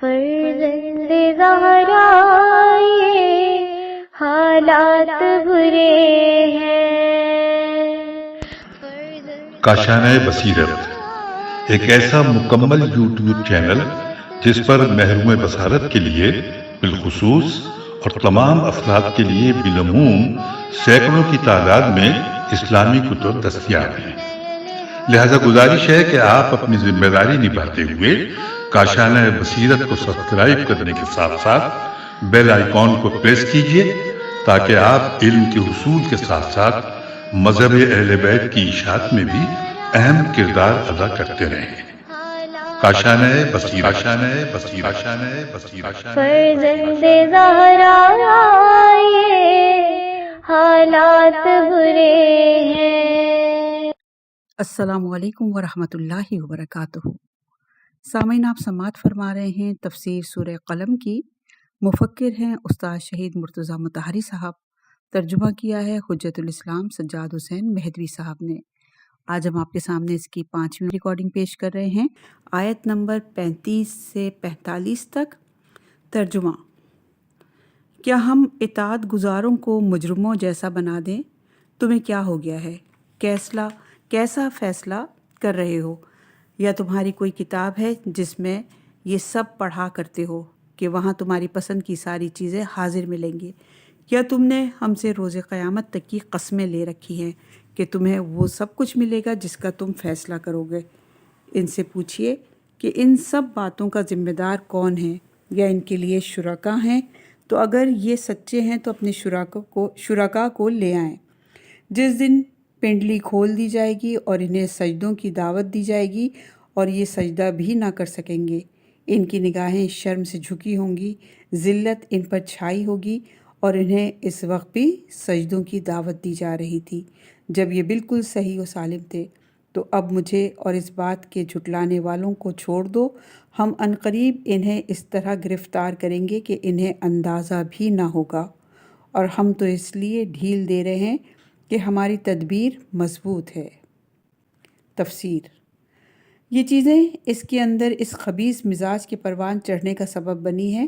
فرزند زہرا یہ حالات برے ہیں۔ کاشانۂ بصیرت ایک ایسا مکمل یوٹیوب چینل جس پر محروم بصارت کے لیے بالخصوص اور تمام افراد کے لیے بالعموم سینکڑوں کی تعداد میں اسلامی کتب دستیاب ہیں۔ لہذا گزارش ہے کہ آپ اپنی ذمہ داری نبھاتے ہوئے کاشانۂ بصیرت کو سبسکرائب کرنے کے ساتھ ساتھ بیل آئیکن کو پریس کیجیے تاکہ آپ علم کے حصول کے ساتھ ساتھ مذہب اہل بیت کی اشاعت میں بھی اہم کردار ادا کرتے رہیں۔ کاشانۂ بصیرت، کاشانۂ بصیرت، کاشانۂ بصیرت۔ فرزند زہرا یہ حالات برے ہیں۔ السلام علیکم ورحمۃ اللہ وبرکاتہ۔ سامعین، آپ سماعت فرما رہے ہیں تفسیر سورہ قلم کی۔ مفکر ہیں استاد شہید مرتضیٰ مطہری صاحب، ترجمہ کیا ہے حجت الاسلام سجاد حسین مہدوی صاحب نے۔ آج ہم آپ کے سامنے اس کی 5ویں ریکارڈنگ پیش کر رہے ہیں، آیت نمبر 35 سے 45 تک۔ ترجمہ: کیا ہم اطاعت گزاروں کو مجرموں جیسا بنا دیں؟ تمہیں کیا ہو گیا ہے؟ کیسا فیصلہ کر رہے ہو؟ یا تمہاری کوئی کتاب ہے جس میں یہ سب پڑھا کرتے ہو کہ وہاں تمہاری پسند کی ساری چیزیں حاضر ملیں گی؟ یا تم نے ہم سے روز قیامت تک کی قسمیں لے رکھی ہیں کہ تمہیں وہ سب کچھ ملے گا جس کا تم فیصلہ کرو گے؟ ان سے پوچھئے کہ ان سب باتوں کا ذمہ دار کون ہے، یا ان کے لیے شرکا ہیں؟ تو اگر یہ سچے ہیں تو اپنے شرکا کو لے آئیں۔ جس دن پنڈلی کھول دی جائے گی اور انہیں سجدوں کی دعوت دی جائے گی اور یہ سجدہ بھی نہ کر سکیں گے۔ ان کی نگاہیں شرم سے جھکی ہوں گی، ذلت ان پر چھائی ہوگی، اور انہیں اس وقت بھی سجدوں کی دعوت دی جا رہی تھی جب یہ بالکل صحیح و سالم تھے۔ تو اب مجھے اور اس بات کے جھٹلانے والوں کو چھوڑ دو، ہم عنقریب انہیں اس طرح گرفتار کریں گے کہ انہیں اندازہ بھی نہ ہوگا، اور ہم تو اس لیے ڈھیل دے رہے ہیں کہ ہماری تدبیر مضبوط ہے۔ تفسیر: یہ چیزیں اس کے اندر اس خبیث مزاج کے پروان چڑھنے کا سبب بنی ہیں۔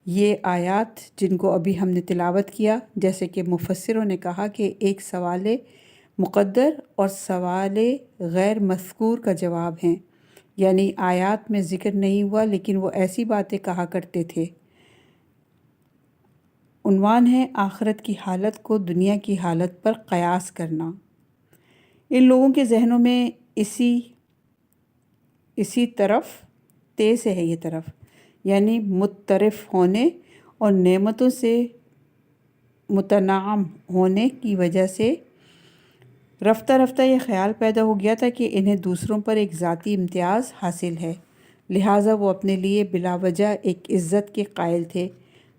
یہ آیات جن کو ابھی ہم نے تلاوت کیا، جیسے کہ مفسروں نے کہا کہ ایک سوال مقدر اور سوال غیر مذکور کا جواب ہیں، یعنی آیات میں ذکر نہیں ہوا لیکن وہ ایسی باتیں کہا کرتے تھے۔ عنوان ہے آخرت کی حالت کو دنیا کی حالت پر قیاس کرنا۔ ان لوگوں کے ذہنوں میں اسی طرف تیز ہے، یہ طرف یعنی متطرف ہونے اور نعمتوں سے متنعم ہونے کی وجہ سے رفتہ رفتہ یہ خیال پیدا ہو گیا تھا کہ انہیں دوسروں پر ایک ذاتی امتیاز حاصل ہے، لہٰذا وہ اپنے لیے بلا وجہ ایک عزت کے قائل تھے۔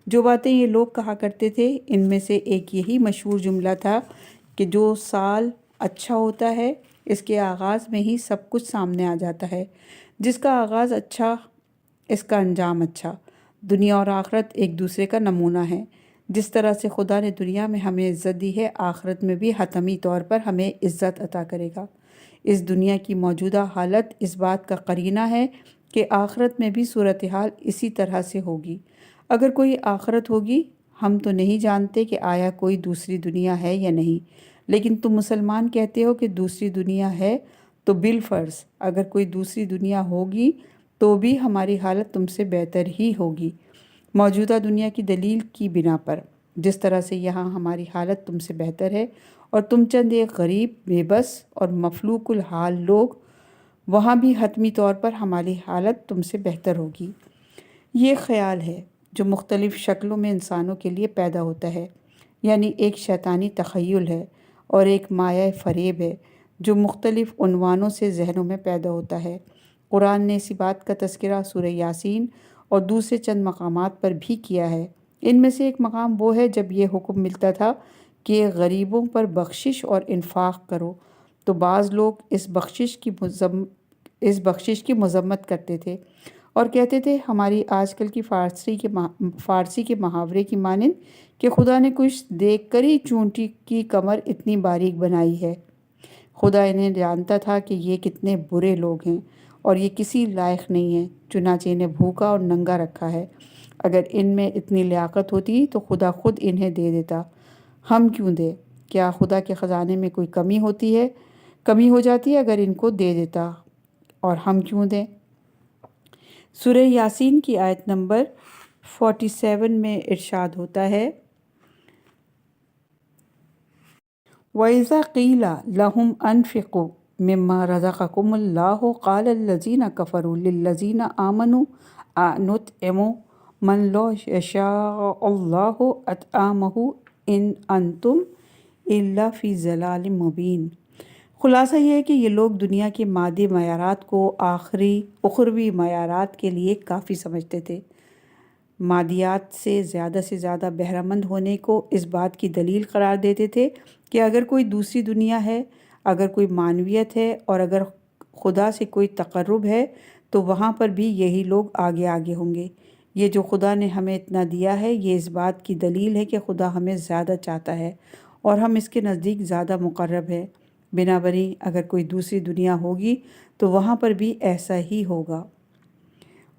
جو باتیں یہ لوگ کہا کرتے تھے ان میں سے ایک یہی مشہور جملہ تھا کہ جو سال اچھا ہوتا ہے اس کے آغاز میں ہی سب کچھ سامنے آ جاتا ہے، جس کا آغاز اچھا اس کا انجام اچھا۔ دنیا اور آخرت ایک دوسرے کا نمونہ ہے۔ جس طرح سے خدا نے دنیا میں ہمیں عزت دی ہے، آخرت میں بھی حتمی طور پر ہمیں عزت عطا کرے گا۔ اس دنیا کی موجودہ حالت اس بات کا قرینہ ہے کہ آخرت میں بھی صورتحال اسی طرح سے ہوگی۔ اگر کوئی آخرت ہوگی، ہم تو نہیں جانتے کہ آیا کوئی دوسری دنیا ہے یا نہیں، لیکن تم مسلمان کہتے ہو کہ دوسری دنیا ہے، تو بالفرض اگر کوئی دوسری دنیا ہوگی تو بھی ہماری حالت تم سے بہتر ہی ہوگی، موجودہ دنیا کی دلیل کی بنا پر۔ جس طرح سے یہاں ہماری حالت تم سے بہتر ہے اور تم چند ایک غریب، بے بس اور مفلوک الحال لوگ، وہاں بھی حتمی طور پر ہماری حالت تم سے بہتر ہوگی۔ یہ خیال ہے جو مختلف شکلوں میں انسانوں کے لیے پیدا ہوتا ہے، یعنی ایک شیطانی تخیل ہے اور ایک مایہ فریب ہے جو مختلف عنوانوں سے ذہنوں میں پیدا ہوتا ہے۔ قرآن نے اسی بات کا تذکرہ سورہ یاسین اور دوسرے چند مقامات پر بھی کیا ہے۔ ان میں سے ایک مقام وہ ہے جب یہ حکم ملتا تھا کہ غریبوں پر بخشش اور انفاق کرو، تو بعض لوگ اس بخشش کی مذمت کرتے تھے اور کہتے تھے ہماری آج کل کی فارسی کے محاورے کی مانند کہ خدا نے کچھ دیکھ کر ہی چونٹی کی کمر اتنی باریک بنائی ہے۔ خدا انہیں جانتا تھا کہ یہ کتنے برے لوگ ہیں اور یہ کسی لائق نہیں ہے، چنانچہ انہیں بھوکا اور ننگا رکھا ہے۔ اگر ان میں اتنی لیاقت ہوتی تو خدا خود انہیں دے دیتا، ہم کیوں دیں؟ کیا خدا کے خزانے میں کوئی کمی ہو جاتی ہے اگر ان کو دے دیتا، اور ہم کیوں دیں؟ سورہ یاسین کی آیت نمبر 47 میں ارشاد ہوتا ہے، وَإِذَا قِيلَ لَهُمْ أَنفِقُوا مِمَّا رَزَقَكُمُ اللَّهُ قَالَ الَّذِينَ كَفَرُوا لِلَّذِينَ آمَنُوا أَنُطْعِمُ مَنْ لَوْ يَشَاءُ اللَّهُ أَطْعَمَهُ إِنْ أَنْتُمْ إِلَّا فِي ضَلَالٍ مُبِينٍ۔ خلاصہ یہ ہے کہ یہ لوگ دنیا کے مادی معیارات کو اخروی معیارات کے لیے کافی سمجھتے تھے، مادیات سے زیادہ بہرہ مند ہونے کو اس بات کی دلیل قرار دیتے تھے کہ اگر کوئی دوسری دنیا ہے، اگر کوئی معنویت ہے اور اگر خدا سے کوئی تقرب ہے تو وہاں پر بھی یہی لوگ آگے ہوں گے۔ یہ جو خدا نے ہمیں اتنا دیا ہے، یہ اس بات کی دلیل ہے کہ خدا ہمیں زیادہ چاہتا ہے اور ہم اس کے نزدیک زیادہ مقرب ہے، بنابراین اگر کوئی دوسری دنیا ہوگی تو وہاں پر بھی ایسا ہی ہوگا۔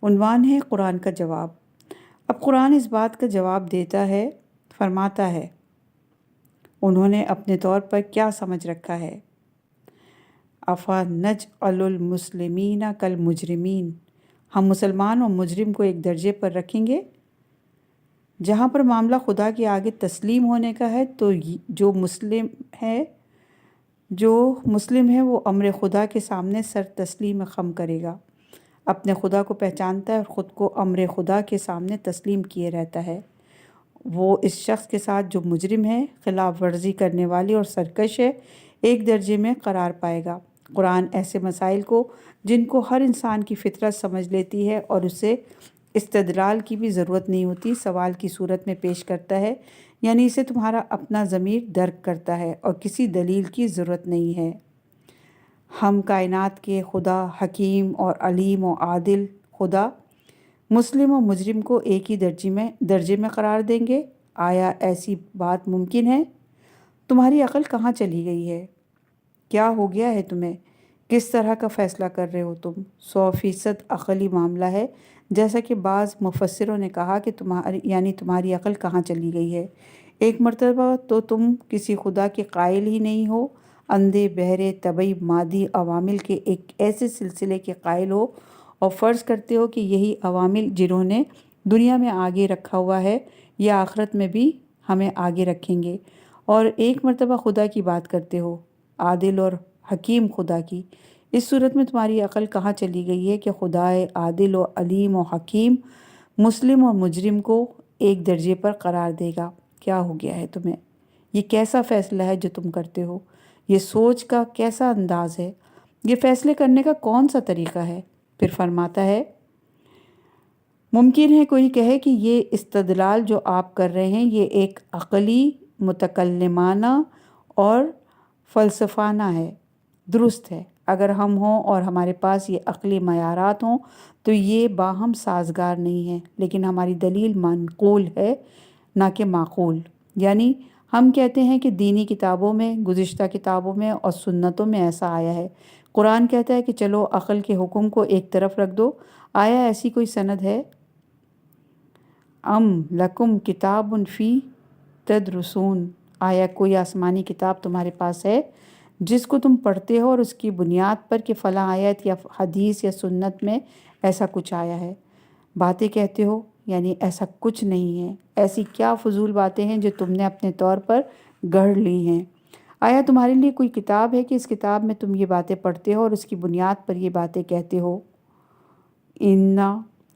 عنوان ہے قرآن کا جواب۔ اب قرآن اس بات کا جواب دیتا ہے، فرماتا ہے انہوں نے اپنے طور پر کیا سمجھ رکھا ہے، أَفَنَجْعَلُ الْمُسْلِمِينَ كَالْمُجْرِمِينَ، ہم مسلمان اور مجرم کو ایک درجے پر رکھیں گے؟ جہاں پر معاملہ خدا کے آگے تسلیم ہونے کا ہے تو جو مسلم ہے وہ امر خدا کے سامنے سر تسلیم خم کرے گا، اپنے خدا کو پہچانتا ہے اور خود کو امر خدا کے سامنے تسلیم کیے رہتا ہے۔ وہ اس شخص کے ساتھ جو مجرم ہے، خلاف ورزی کرنے والی اور سرکش ہے، ایک درجے میں قرار پائے گا۔ قرآن ایسے مسائل کو جن کو ہر انسان کی فطرت سمجھ لیتی ہے اور اسے استدلال کی بھی ضرورت نہیں ہوتی، سوال کی صورت میں پیش کرتا ہے، یعنی اسے تمہارا اپنا ضمیر درک کرتا ہے اور کسی دلیل کی ضرورت نہیں ہے۔ ہم کائنات کے خدا، حکیم اور علیم و عادل خدا، مسلم و مجرم کو ایک ہی درجے میں قرار دیں گے؟ آیا ایسی بات ممکن ہے؟ تمہاری عقل کہاں چلی گئی ہے؟ کیا ہو گیا ہے تمہیں؟ کس طرح کا فیصلہ کر رہے ہو تم؟ 100% عقلی معاملہ ہے، جیسا کہ بعض مفسروں نے کہا کہ تمہاری عقل کہاں چلی گئی ہے۔ ایک مرتبہ تو تم کسی خدا کے قائل ہی نہیں ہو، اندھے بہرے طبعی مادی عوامل کے ایک ایسے سلسلے کے قائل ہو اور فرض کرتے ہو کہ یہی عوامل جنہوں نے دنیا میں آگے رکھا ہوا ہے یہ آخرت میں بھی ہمیں آگے رکھیں گے، اور ایک مرتبہ خدا کی بات کرتے ہو، عادل اور حکیم خدا کی۔ اس صورت میں تمہاری عقل کہاں چلی گئی ہے کہ خدا عادل و علیم و حکیم مسلم اور مجرم کو ایک درجے پر قرار دے گا؟ کیا ہو گیا ہے تمہیں؟ یہ کیسا فیصلہ ہے جو تم کرتے ہو؟ یہ سوچ کا کیسا انداز ہے؟ یہ فیصلے کرنے کا کون سا طریقہ ہے؟ پھر فرماتا ہے، ممکن ہے کوئی کہے کہ یہ استدلال جو آپ کر رہے ہیں یہ ایک عقلی، متکلمانہ اور فلسفانہ ہے۔ درست ہے، اگر ہم ہوں اور ہمارے پاس یہ عقلی معیارات ہوں تو یہ باہم سازگار نہیں ہے، لیکن ہماری دلیل منقول ہے نہ کہ معقول۔ یعنی ہم کہتے ہیں کہ دینی کتابوں میں، گزشتہ کتابوں میں اور سنتوں میں ایسا آیا ہے۔ قرآن کہتا ہے کہ چلو عقل کے حکم کو ایک طرف رکھ دو۔ آیا ایسی کوئی سند ہے؟ ام لکم کتاب فی تدرسون، آیا کوئی آسمانی کتاب تمہارے پاس ہے جس کو تم پڑھتے ہو اور اس کی بنیاد پر کہ فلاں آیت یا حدیث یا سنت میں ایسا کچھ آیا ہے، باتیں کہتے ہو؟ یعنی ایسا کچھ نہیں ہے۔ ایسی کیا فضول باتیں ہیں جو تم نے اپنے طور پر گڑھ لی ہیں؟ آیا تمہارے لیے کوئی کتاب ہے کہ اس کتاب میں تم یہ باتیں پڑھتے ہو اور اس کی بنیاد پر یہ باتیں کہتے ہو؟ اِنَّ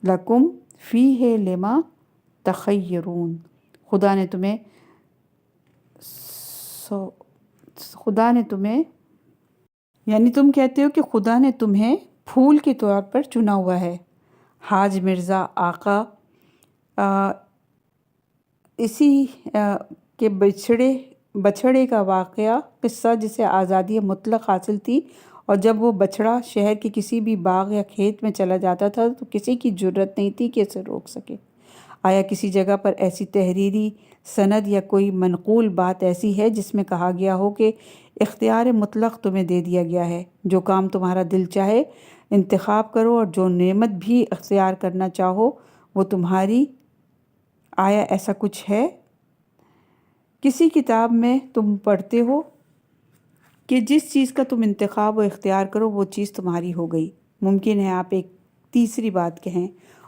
لَکُمْ فِیہِ لِمَا تَخَیَّرُونَ، خدا نے تمہیں یعنی تم کہتے ہو کہ خدا نے تمہیں پھول کے طور پر چنا ہوا ہے۔ حاج مرزا آقا اسی کے بچھڑے کا قصہ جسے آزادی مطلق حاصل تھی، اور جب وہ بچھڑا شہر کے کسی بھی باغ یا کھیت میں چلا جاتا تھا تو کسی کی جرت نہیں تھی کہ اسے روک سکے۔ آیا کسی جگہ پر ایسی تحریری سند یا کوئی منقول بات ایسی ہے جس میں کہا گیا ہو کہ اختیار مطلق تمہیں دے دیا گیا ہے، جو کام تمہارا دل چاہے انتخاب کرو اور جو نعمت بھی اختیار کرنا چاہو وہ تمہاری۔ آیا ایسا کچھ ہے؟ کسی کتاب میں تم پڑھتے ہو کہ جس چیز کا تم انتخاب و اختیار کرو وہ چیز تمہاری ہو گئی؟ ممکن ہے آپ ایک تیسری بات کہیں،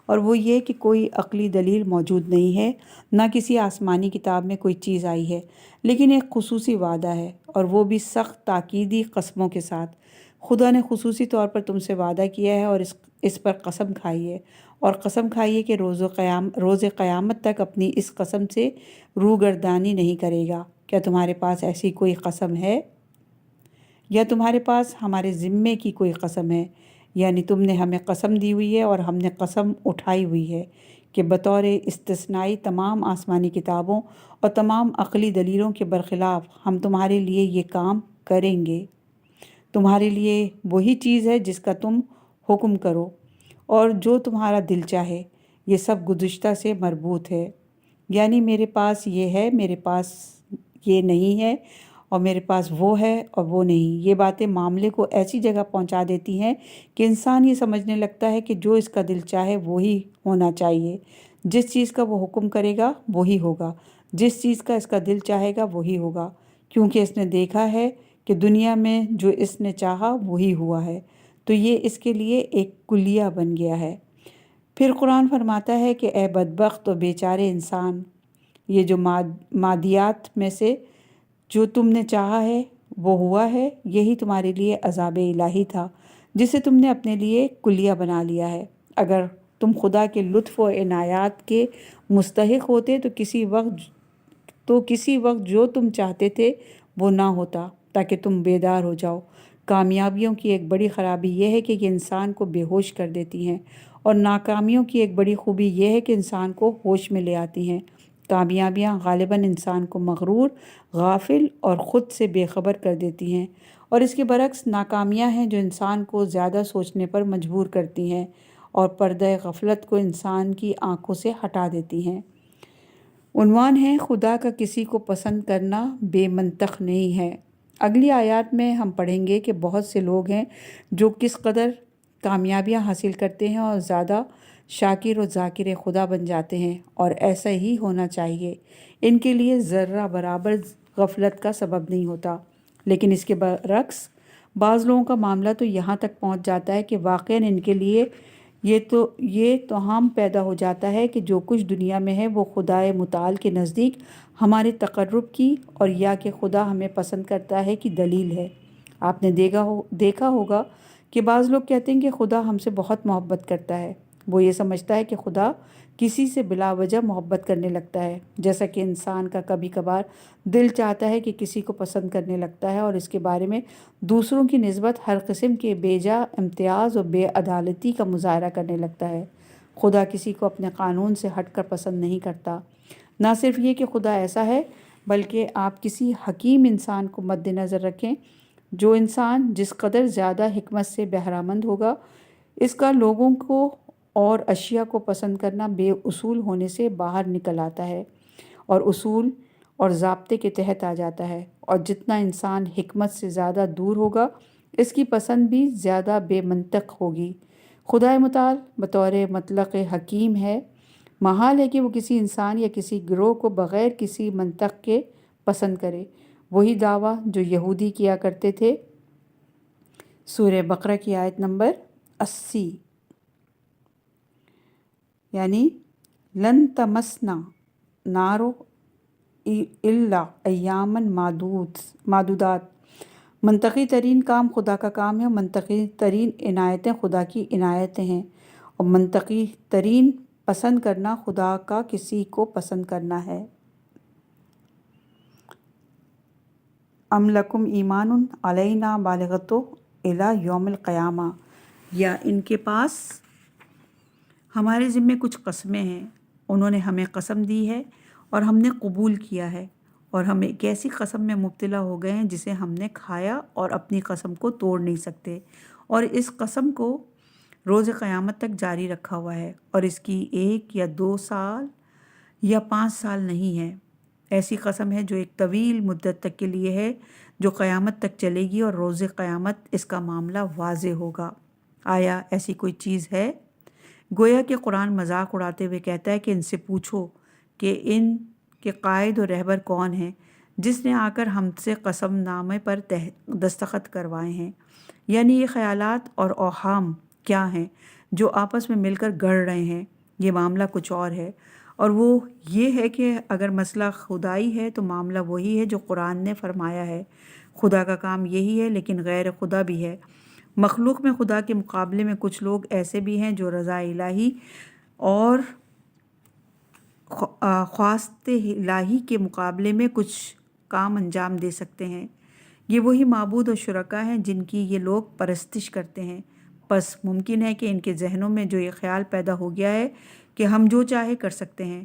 اور وہ یہ کہ کوئی عقلی دلیل موجود نہیں ہے، نہ کسی آسمانی کتاب میں کوئی چیز آئی ہے، لیکن ایک خصوصی وعدہ ہے، اور وہ بھی سخت تاکیدی قسموں کے ساتھ۔ خدا نے خصوصی طور پر تم سے وعدہ کیا ہے اور اس پر قسم کھائی ہے، اور قسم کھائی ہے کہ روز قیامت تک اپنی اس قسم سے روگردانی نہیں کرے گا۔ کیا تمہارے پاس ایسی کوئی قسم ہے؟ یا تمہارے پاس ہمارے ذمے کی کوئی قسم ہے؟ یعنی تم نے ہمیں قسم دی ہوئی ہے اور ہم نے قسم اٹھائی ہوئی ہے کہ بطور استثنائی تمام آسمانی کتابوں اور تمام عقلی دلیلوں کے برخلاف ہم تمہارے لیے یہ کام کریں گے۔ تمہارے لیے وہی چیز ہے جس کا تم حکم کرو اور جو تمہارا دل چاہے، یہ سب گزشتہ سے مربوط ہے۔ یعنی میرے پاس یہ ہے، میرے پاس یہ نہیں ہے، اور میرے پاس وہ ہے اور وہ نہیں۔ یہ باتیں معاملے کو ایسی جگہ پہنچا دیتی ہیں کہ انسان یہ سمجھنے لگتا ہے کہ جو اس کا دل چاہے وہی ہونا چاہیے، جس چیز کا وہ حکم کرے گا وہی ہوگا، جس چیز کا اس کا دل چاہے گا وہی ہوگا، کیونکہ اس نے دیکھا ہے کہ دنیا میں جو اس نے چاہا وہی ہوا ہے، تو یہ اس کے لیے ایک کلیہ بن گیا ہے۔ پھر قرآن فرماتا ہے کہ اے بدبخت و بیچارے انسان، یہ جو مادیات میں سے جو تم نے چاہا ہے وہ ہوا ہے، یہی تمہارے لیے عذاب الہی تھا جسے تم نے اپنے لیے کلیہ بنا لیا ہے۔ اگر تم خدا کے لطف و عنایات کے مستحق ہوتے تو کسی وقت جو تم چاہتے تھے وہ نہ ہوتا، تاکہ تم بیدار ہو جاؤ۔ کامیابیوں کی ایک بڑی خرابی یہ ہے کہ یہ انسان کو بے ہوش کر دیتی ہیں، اور ناکامیوں کی ایک بڑی خوبی یہ ہے کہ انسان کو ہوش میں لے آتی ہیں۔ کامیابیاں غالباً انسان کو مغرور، غافل اور خود سے بے خبر کر دیتی ہیں، اور اس کے برعکس ناکامیاں ہیں جو انسان کو زیادہ سوچنے پر مجبور کرتی ہیں اور پردہ غفلت کو انسان کی آنکھوں سے ہٹا دیتی ہیں۔ عنوان ہے خدا کا کسی کو پسند کرنا بے منطق نہیں ہے۔ اگلی آیات میں ہم پڑھیں گے کہ بہت سے لوگ ہیں جو کس قدر کامیابیاں حاصل کرتے ہیں اور زیادہ شاکر و ذاکر خدا بن جاتے ہیں، اور ایسا ہی ہونا چاہیے۔ ان کے لیے ذرہ برابر غفلت کا سبب نہیں ہوتا، لیکن اس کے برعکس بعض لوگوں کا معاملہ تو یہاں تک پہنچ جاتا ہے کہ واقعاً ان کے لیے یہ توہم پیدا ہو جاتا ہے کہ جو کچھ دنیا میں ہے وہ خدائے متعال کے نزدیک ہمارے تقرب کی اور یا کہ خدا ہمیں پسند کرتا ہے کی دلیل ہے۔ آپ نے دیکھا ہوگا کہ بعض لوگ کہتے ہیں کہ خدا ہم سے بہت محبت کرتا ہے۔ وہ یہ سمجھتا ہے کہ خدا کسی سے بلا وجہ محبت کرنے لگتا ہے، جیسا کہ انسان کا کبھی کبھار دل چاہتا ہے کہ کسی کو پسند کرنے لگتا ہے اور اس کے بارے میں دوسروں کی نسبت ہر قسم کے بیجا امتیاز اور بے عدالتی کا مظاہرہ کرنے لگتا ہے۔ خدا کسی کو اپنے قانون سے ہٹ کر پسند نہیں کرتا۔ نہ صرف یہ کہ خدا ایسا ہے، بلکہ آپ کسی حکیم انسان کو مد نظر رکھیں، جو انسان جس قدر زیادہ حکمت سے بہرہ مند ہوگا، اس کا لوگوں کو اور اشیاء کو پسند کرنا بے اصول ہونے سے باہر نکل آتا ہے اور اصول اور ضابطے کے تحت آ جاتا ہے، اور جتنا انسان حکمت سے زیادہ دور ہوگا اس کی پسند بھی زیادہ بے منطق ہوگی۔ خدائے متعال بطور مطلق حکیم ہے، محال ہے کہ وہ کسی انسان یا کسی گروہ کو بغیر کسی منطق کے پسند کرے۔ وہی دعویٰ جو یہودی کیا کرتے تھے۔ سورہ بقرہ کی آیت نمبر 80، یعنی لن تمسنا نار الا ایاما معدودات۔ منطقی ترین کام خدا کا کام ہے، اور منطقی ترین عنایتیں خدا کی عنایتیں ہیں، اور منطقی ترین پسند کرنا خدا کا کسی کو پسند کرنا ہے۔ ام لکم ایمان علینا بالغۃ الی یوم القیامہ، یا ان کے پاس ہمارے ذمے کچھ قسمیں ہیں، انہوں نے ہمیں قسم دی ہے اور ہم نے قبول کیا ہے، اور ہم ایک ایسی قسم میں مبتلا ہو گئے ہیں جسے ہم نے کھایا اور اپنی قسم کو توڑ نہیں سکتے، اور اس قسم کو روز قیامت تک جاری رکھا ہوا ہے، اور اس کی 1 یا 2 سال یا 5 سال نہیں ہے۔ ایسی قسم ہے جو ایک طویل مدت تک کے لیے ہے، جو قیامت تک چلے گی، اور روز قیامت اس کا معاملہ واضح ہوگا۔ آیا ایسی کوئی چیز ہے؟ گویا کہ قرآن مذاق اڑاتے ہوئے کہتا ہے کہ ان سے پوچھو کہ ان کے قائد و رہبر کون ہیں جس نے آ کر ہم سے قسم نامے پر دستخط کروائے ہیں، یعنی یہ خیالات اور اوہام کیا ہیں جو آپس میں مل کر گڑھ رہے ہیں، یہ معاملہ کچھ اور ہے، اور وہ یہ ہے کہ اگر مسئلہ خدائی ہے تو معاملہ وہی ہے جو قرآن نے فرمایا ہے، خدا کا کام یہی ہے لیکن غیر خدا بھی ہے۔ مخلوق میں خدا کے مقابلے میں کچھ لوگ ایسے بھی ہیں جو رضا الہی اور خواست الہی کے مقابلے میں کچھ کام انجام دے سکتے ہیں۔ یہ وہی معبود اور شرکا ہیں جن کی یہ لوگ پرستش کرتے ہیں۔ بس ممکن ہے کہ ان کے ذہنوں میں جو یہ خیال پیدا ہو گیا ہے کہ ہم جو چاہے کر سکتے ہیں،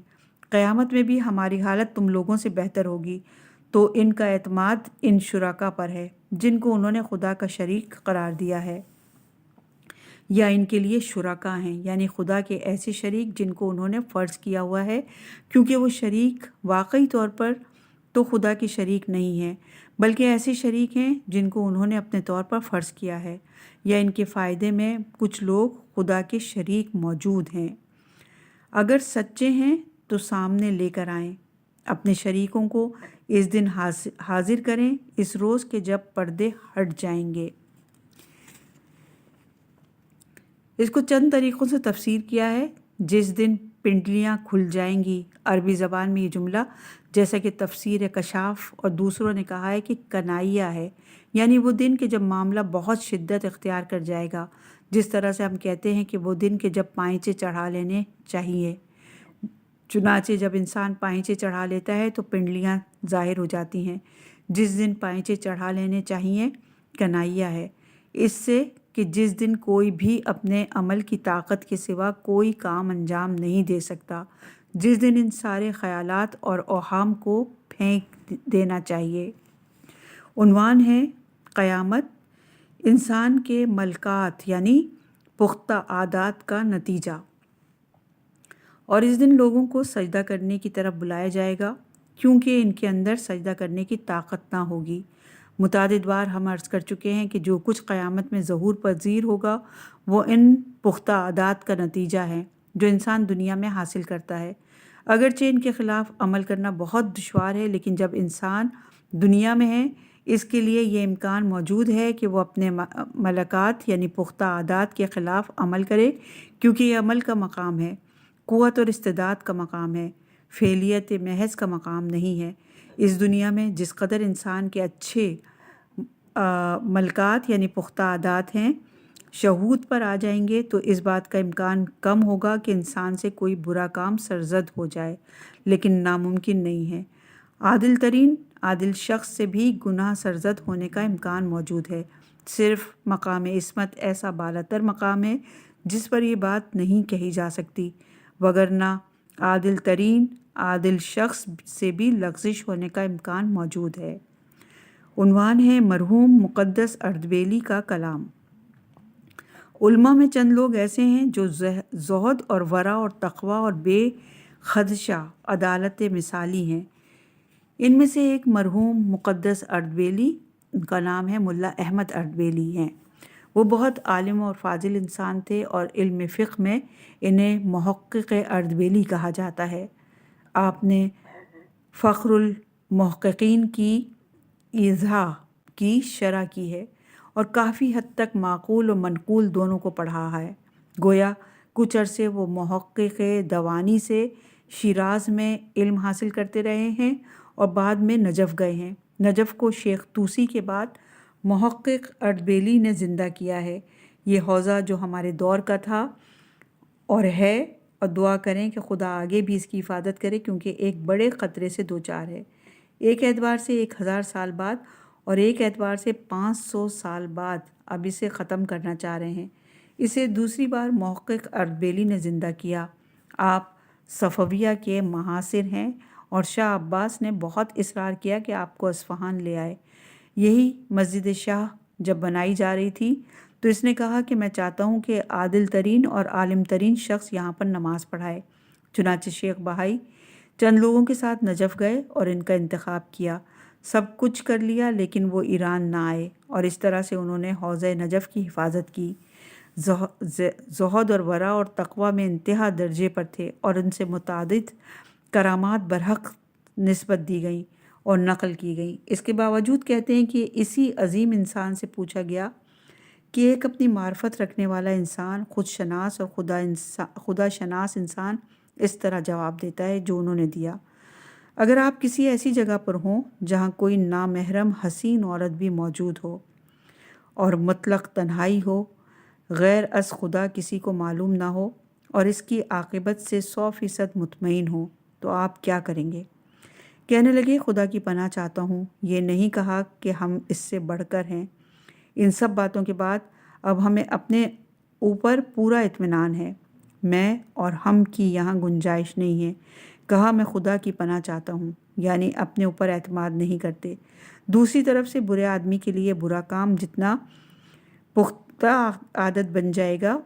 قیامت میں بھی ہماری حالت تم لوگوں سے بہتر ہوگی، تو ان کا اعتماد ان شرکا پر ہے جن کو انہوں نے خدا کا شریک قرار دیا ہے، یا ان کے لیے شرکا ہیں یعنی خدا کے ایسے شریک جن کو انہوں نے فرض کیا ہوا ہے، کیونکہ وہ شریک واقعی طور پر تو خدا کے شریک نہیں ہیں بلکہ ایسے شریک ہیں جن کو انہوں نے اپنے طور پر فرض کیا ہے، یا ان کے فائدے میں کچھ لوگ خدا کے شریک موجود ہیں۔ اگر سچے ہیں تو سامنے لے کر آئیں، اپنے شریکوں کو اس دن حاضر کریں، اس روز کے جب پردے ہٹ جائیں گے۔ اس کو چند طریقوں سے تفسیر کیا ہے۔ جس دن پنڈلیاں کھل جائیں گی، عربی زبان میں یہ جملہ جیسا کہ تفسیر کشاف اور دوسروں نے کہا ہے کہ کنائیہ ہے، یعنی وہ دن کہ جب معاملہ بہت شدت اختیار کر جائے گا، جس طرح سے ہم کہتے ہیں کہ وہ دن کہ جب پائنچے چڑھا لینے چاہیے۔ چنانچہ جب انسان پائنچے چڑھا لیتا ہے تو پنڈلیاں ظاہر ہو جاتی ہیں۔ جس دن پائنچے چڑھا لینے چاہیے کنائیہ ہے، اس سے کہ جس دن کوئی بھی اپنے عمل کی طاقت کے سوا کوئی کام انجام نہیں دے سکتا، جس دن ان سارے خیالات اور اوہام کو پھینک دینا چاہیے۔ عنوان ہے قیامت انسان کے ملکات یعنی پختہ عادات کا نتیجہ، اور اس دن لوگوں کو سجدہ کرنے کی طرف بلایا جائے گا کیونکہ ان کے اندر سجدہ کرنے کی طاقت نہ ہوگی۔ متعدد بار ہم عرض کر چکے ہیں کہ جو کچھ قیامت میں ظہور پذیر ہوگا وہ ان پختہ عادات کا نتیجہ ہے جو انسان دنیا میں حاصل کرتا ہے۔ اگرچہ ان کے خلاف عمل کرنا بہت دشوار ہے، لیکن جب انسان دنیا میں ہے اس کے لیے یہ امکان موجود ہے کہ وہ اپنے ملکات یعنی پختہ عادات کے خلاف عمل کرے، کیونکہ یہ عمل کا مقام ہے، قوت اور استعداد کا مقام ہے، فعلیت محض کا مقام نہیں ہے۔ اس دنیا میں جس قدر انسان کے اچھے ملکات یعنی پختہ عادات ہیں شہود پر آ جائیں گے تو اس بات کا امکان کم ہوگا کہ انسان سے کوئی برا کام سرزد ہو جائے، لیکن ناممکن نہیں ہے۔ عادل ترین عادل شخص سے بھی گناہ سرزد ہونے کا امکان موجود ہے، صرف مقام عصمت ایسا بالاتر مقام ہے جس پر یہ بات نہیں کہی جا سکتی، وگرنہ عادل ترین عادل شخص سے بھی لغزش ہونے کا امکان موجود ہے۔ عنوان ہے مرحوم مقدس اردبیلی کا کلام۔ علماء میں چند لوگ ایسے ہیں جو زہد اور ورع اور تقوی اور بے خدشہ عدالت مثالی ہیں۔ ان میں سے ایک مرحوم مقدس اردبیلی، ان کا نام ہے ملا احمد اردبیلی ہیں۔ وہ بہت عالم اور فاضل انسان تھے اور علم فقہ میں انہیں محقق اردبیلی کہا جاتا ہے۔ آپ نے فخر المحققین کی ایضاح کی شرح کی ہے اور کافی حد تک معقول و منقول دونوں کو پڑھا ہے۔ گویا کچھ عرصے وہ محقق دوانی سے شیراز میں علم حاصل کرتے رہے ہیں اور بعد میں نجف گئے ہیں۔ نجف کو شیخ طوسی کے بعد محقق اردبیلی نے زندہ کیا ہے۔ یہ حوزہ جو ہمارے دور کا تھا اور ہے، اور دعا کریں کہ خدا آگے بھی اس کی حفاظت کرے کیونکہ ایک بڑے خطرے سے دوچار ہے۔ ایک اعتبار سے 1000 سال بعد اور ایک اعتبار سے 500 سال بعد اب اسے ختم کرنا چاہ رہے ہیں۔ اسے دوسری بار محقق اردبیلی نے زندہ کیا۔ آپ صفویہ کے محاصر ہیں اور شاہ عباس نے بہت اصرار کیا کہ آپ کو اصفہان لے آئے۔ یہی مسجد شاہ جب بنائی جا رہی تھی تو اس نے کہا کہ میں چاہتا ہوں کہ عادل ترین اور عالم ترین شخص یہاں پر نماز پڑھائے۔ چنانچہ شیخ بہائی چند لوگوں کے ساتھ نجف گئے اور ان کا انتخاب کیا۔ سب کچھ کر لیا لیکن وہ ایران نہ آئے اور اس طرح سے انہوں نے حوضہ نجف کی حفاظت کی۔ زہد اور ورع اور تقوی میں انتہا درجے پر تھے، اور ان سے متعدد کرامات برحق نسبت دی گئیں اور نقل کی گئیں۔ اس کے باوجود کہتے ہیں کہ اسی عظیم انسان سے پوچھا گیا کہ ایک اپنی معرفت رکھنے والا انسان، خود شناس اور خدا شناس انسان اس طرح جواب دیتا ہے جو انہوں نے دیا: اگر آپ کسی ایسی جگہ پر ہوں جہاں کوئی نامحرم حسین عورت بھی موجود ہو اور مطلق تنہائی ہو، غیر از خدا کسی کو معلوم نہ ہو، اور اس کی عاقبت سے 100% مطمئن ہو، تو آپ کیا کریں گے؟ کہنے لگے: خدا کی پناہ چاہتا ہوں۔ یہ نہیں کہا کہ ہم اس سے بڑھ کر ہیں۔ ان سب باتوں کے بعد اب ہمیں اپنے اوپر پورا اطمینان ہے، میں اور ہم کی یہاں گنجائش نہیں ہے۔ کہا: میں خدا کی پناہ چاہتا ہوں، یعنی اپنے اوپر اعتماد نہیں کرتے۔ دوسری طرف سے برے آدمی کے لیے برا کام جتنا پختہ عادت بن جائے گا،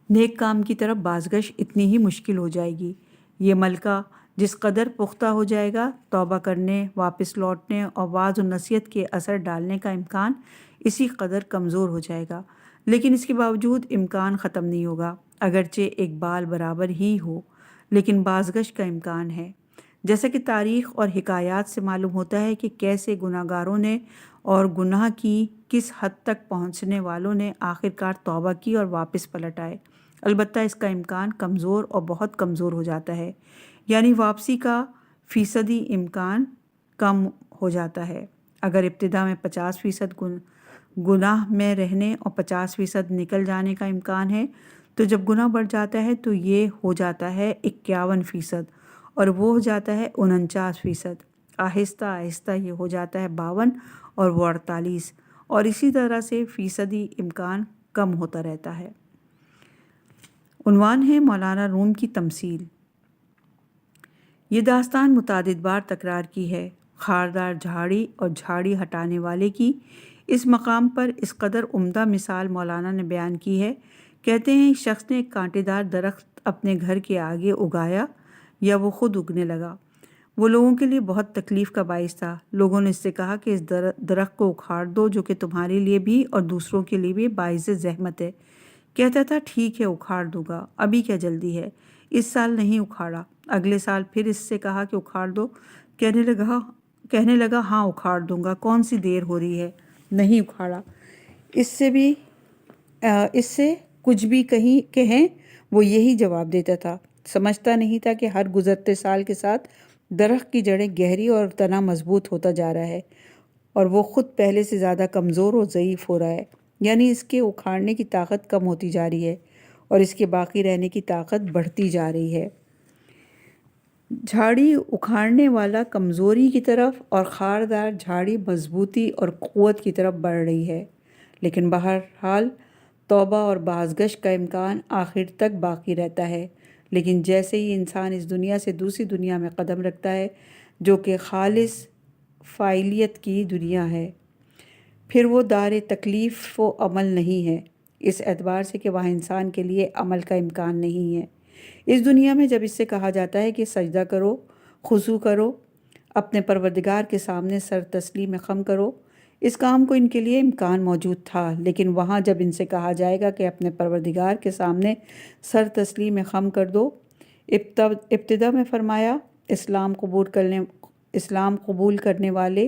نیک کام کی طرف بازگشت اتنی ہی مشکل ہو جائے گی۔ یہ ملکہ جس قدر پختہ ہو جائے گا، توبہ کرنے، واپس لوٹنے اور وعظ و نصیحت کے اثر ڈالنے کا امکان اسی قدر کمزور ہو جائے گا۔ لیکن اس کے باوجود امکان ختم نہیں ہوگا، اگرچہ ایک بال برابر ہی ہو، لیکن بازگشت کا امکان ہے۔ جیسا کہ تاریخ اور حکایات سے معلوم ہوتا ہے کہ کیسے گناہ گاروں نے اور گناہ کی کس حد تک پہنچنے والوں نے آخرکار توبہ کی اور واپس پلٹ آئے۔ البتہ اس کا امکان کمزور اور بہت کمزور ہو جاتا ہے، یعنی واپسی کا فیصدی امکان کم ہو جاتا ہے۔ اگر ابتدا میں 50% گناہ میں رہنے اور 50% نکل جانے کا امکان ہے، تو جب گناہ بڑھ جاتا ہے تو یہ ہو جاتا ہے 51%، اور وہ ہو جاتا ہے 49%۔ آہستہ آہستہ یہ ہو جاتا ہے 52 اور وہ 48، اور اسی طرح سے فیصدی امکان کم ہوتا رہتا ہے۔ عنوان ہے: مولانا روم کی تمثیل۔ یہ داستان متعدد بار تکرار کی ہے، خاردار جھاڑی اور جھاڑی ہٹانے والے کی۔ اس مقام پر اس قدر عمدہ مثال مولانا نے بیان کی ہے۔ کہتے ہیں: ایک شخص نے ایک کانٹے دار درخت اپنے گھر کے آگے اگایا، یا وہ خود اگنے لگا۔ وہ لوگوں کے لیے بہت تکلیف کا باعث تھا۔ لوگوں نے اس سے کہا کہ اس درخت کو اکھاڑ دو، جو کہ تمہارے لیے بھی اور دوسروں کے لیے بھی باعث زحمت ہے۔ کہتا تھا: ٹھیک ہے، اکھاڑ دوں گا، ابھی کیا جلدی ہے۔ اس سال نہیں اکھاڑا۔ اگلے سال پھر اس سے کہا کہ اکھاڑ دو۔ کہنے لگا: ہاں، اکھاڑ دوں گا، کون سی دیر ہو رہی ہے۔ نہیں اکھاڑا۔ اس سے کچھ بھی کہیں وہ یہی جواب دیتا تھا۔ سمجھتا نہیں تھا کہ ہر گزرتے سال کے ساتھ درخت کی جڑیں گہری اور تنا مضبوط ہوتا جا رہا ہے، اور وہ خود پہلے سے زیادہ کمزور اور ضعیف ہو رہا ہے، یعنی اس کے اکھاڑنے کی طاقت کم ہوتی جا رہی ہے اور اس کے باقی رہنے کی طاقت بڑھتی جا رہی ہے۔ جھاڑی اکھاڑنے والا کمزوری کی طرف اور خاردار جھاڑی مضبوطی اور قوت کی طرف بڑھ رہی ہے۔ لیکن بہرحال توبہ اور بازگشت کا امکان آخر تک باقی رہتا ہے۔ لیکن جیسے ہی انسان اس دنیا سے دوسری دنیا میں قدم رکھتا ہے، جو کہ خالص فاعلیت کی دنیا ہے، پھر وہ دار تکلیف و عمل نہیں ہے، اس اعتبار سے کہ وہاں انسان کے لیے عمل کا امکان نہیں ہے۔ اس دنیا میں جب اس سے کہا جاتا ہے کہ سجدہ کرو، خضوع کرو، اپنے پروردگار کے سامنے سر تسلیم خم کرو، اس کام کو ان کے لیے امکان موجود تھا۔ لیکن وہاں جب ان سے کہا جائے گا کہ اپنے پروردگار کے سامنے سر تسلیم خم کر دو، ابتدا میں فرمایا اسلام قبول کرنے والے،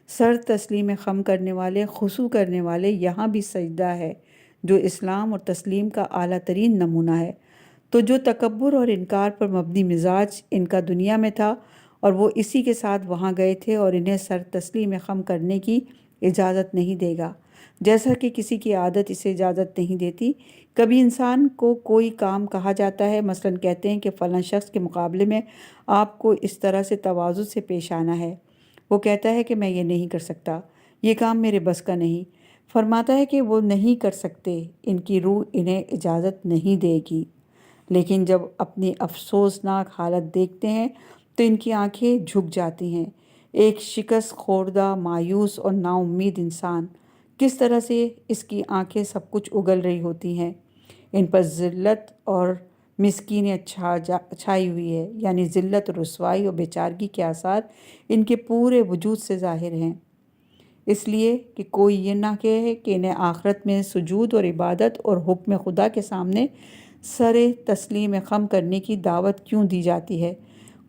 سر تسلیم خم کرنے والے، خضوع کرنے والے، یہاں بھی سجدہ ہے جو اسلام اور تسلیم کا اعلیٰ ترین نمونہ ہے۔ تو جو تکبر اور انکار پر مبنی مزاج ان کا دنیا میں تھا، اور وہ اسی کے ساتھ وہاں گئے تھے، اور انہیں سر تسلیم خم کرنے کی اجازت نہیں دے گا، جیسا کہ کسی کی عادت اسے اجازت نہیں دیتی۔ کبھی انسان کو کوئی کام کہا جاتا ہے، مثلاً کہتے ہیں کہ فلاں شخص کے مقابلے میں آپ کو اس طرح سے تواضع سے پیش آنا ہے۔ وہ کہتا ہے کہ میں یہ نہیں کر سکتا، یہ کام میرے بس کا نہیں۔ فرماتا ہے کہ وہ نہیں کر سکتے، ان کی روح انہیں اجازت نہیں دے گی۔ لیکن جب اپنی افسوسناک حالت دیکھتے ہیں تو ان کی آنکھیں جھک جاتی ہیں۔ ایک شکست خوردہ، مایوس اور نا امید انسان، کس طرح سے اس کی آنکھیں سب کچھ اگل رہی ہوتی ہیں۔ ان پر ذلت اور مسکینیت چھائی ہوئی ہے، یعنی ذلت اور رسوائی اور بیچارگی کے آثار ان کے پورے وجود سے ظاہر ہیں۔ اس لیے کہ کوئی یہ نہ کہے کہ انہیں آخرت میں سجود اور عبادت اور حکم خدا کے سامنے سر تسلیم خم کرنے کی دعوت کیوں دی جاتی ہے۔